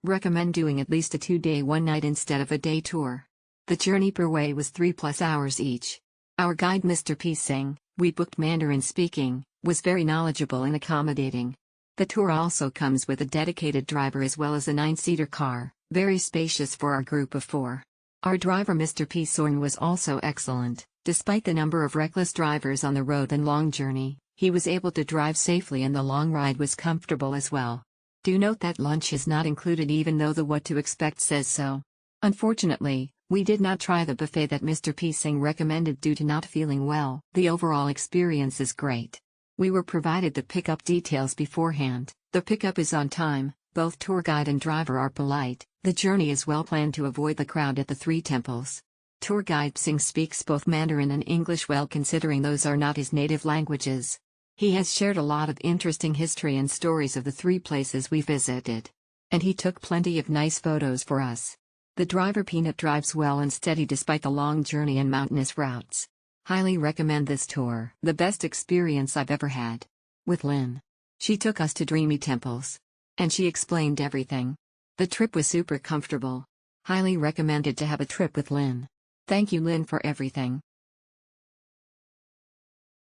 Recommend doing at least a 2-day 1-night instead of a day tour. The journey per way was 3+ hours each. Our guide Mr. P. Singh, we booked Mandarin speaking, was very knowledgeable and accommodating. The tour also comes with a dedicated driver as well as a 9-seater car, very spacious for our group of 4. Our driver Mr. P. Sorn was also excellent. Despite the number of reckless drivers on the road and long journey, he was able to drive safely and the long ride was comfortable as well. Do note that lunch is not included even though the What to Expect says so. Unfortunately, we did not try the buffet that Mr. P. Singh recommended due to not feeling well. The overall experience is great. We were provided the pickup details beforehand. The pickup is on time, both tour guide and driver are polite, the journey is well planned to avoid the crowd at the 3 temples. Tour guide Singh speaks both Mandarin and English well considering those are not his native languages. He has shared a lot of interesting history and stories of the 3 places we visited. And he took plenty of nice photos for us. The driver Peanut drives well and steady despite the long journey and mountainous routes. Highly recommend this tour. The best experience I've ever had. With Lynn. She took us to dreamy temples. And she explained everything. The trip was super comfortable. Highly recommended to have a trip with Lynn. Thank you Lynn for everything.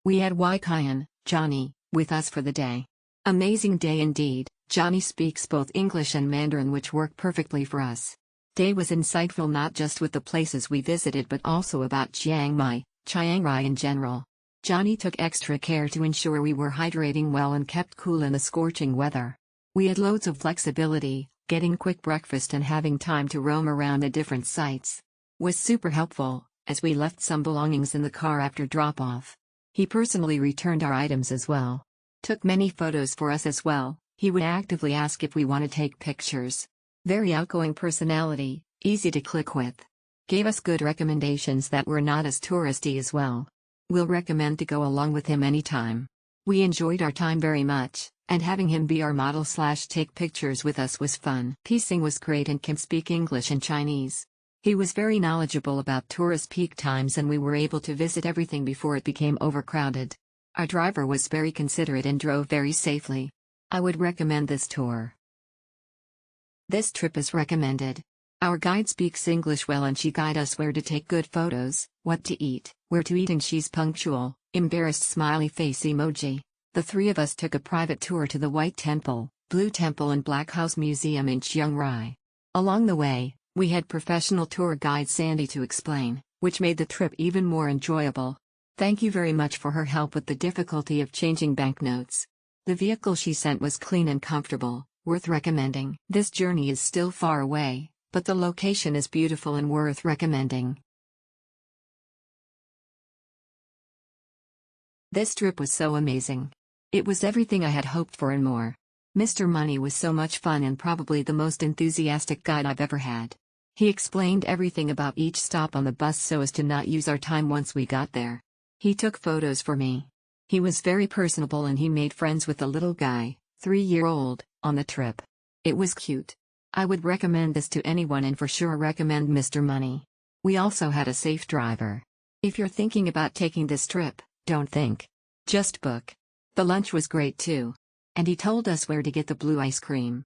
We had Mae Khajan, Johnny, with us for the day. Amazing day indeed. Johnny speaks both English and Mandarin which worked perfectly for us. Day was insightful not just with the places we visited but also about Chiang Rai in general. Johnny took extra care to ensure we were hydrating well and kept cool in the scorching weather. We had loads of flexibility, getting quick breakfast and having time to roam around the different sites. Was super helpful, as we left some belongings in the car after drop-off. He personally returned our items as well. Took many photos for us as well. He would actively ask if we want to take pictures. Very outgoing personality, easy to click with. Gave us good recommendations that were not as touristy as well. We'll recommend to go along with him anytime. We enjoyed our time very much, and having him be our model/take pictures with us was fun. P. Singh was great and can speak English and Chinese. He was very knowledgeable about tourist peak times and we were able to visit everything before it became overcrowded. Our driver was very considerate and drove very safely. I would recommend this tour. This trip is recommended. Our guide speaks English well and she guides us where to take good photos, what to eat, where to eat and she's punctual, embarrassed smiley face emoji. The 3 of us took a private tour to the White Temple, Blue Temple and Black House Museum in Chiang Rai. Along the way, we had professional tour guide Sandy to explain, which made the trip even more enjoyable. Thank you very much for her help with the difficulty of changing banknotes. The vehicle she sent was clean and comfortable, worth recommending. This journey is still far away, but the location is beautiful and worth recommending. This trip was so amazing. It was everything I had hoped for and more. Mr. Money was so much fun and probably the most enthusiastic guide I've ever had. He explained everything about each stop on the bus so as to not use our time once we got there. He took photos for me. He was very personable and he made friends with the little guy, 3-year-old, on the trip. It was cute. I would recommend this to anyone and for sure recommend Mr. Money. We also had a safe driver. If you're thinking about taking this trip, don't think. Just book. The lunch was great too. And he told us where to get the blue ice cream.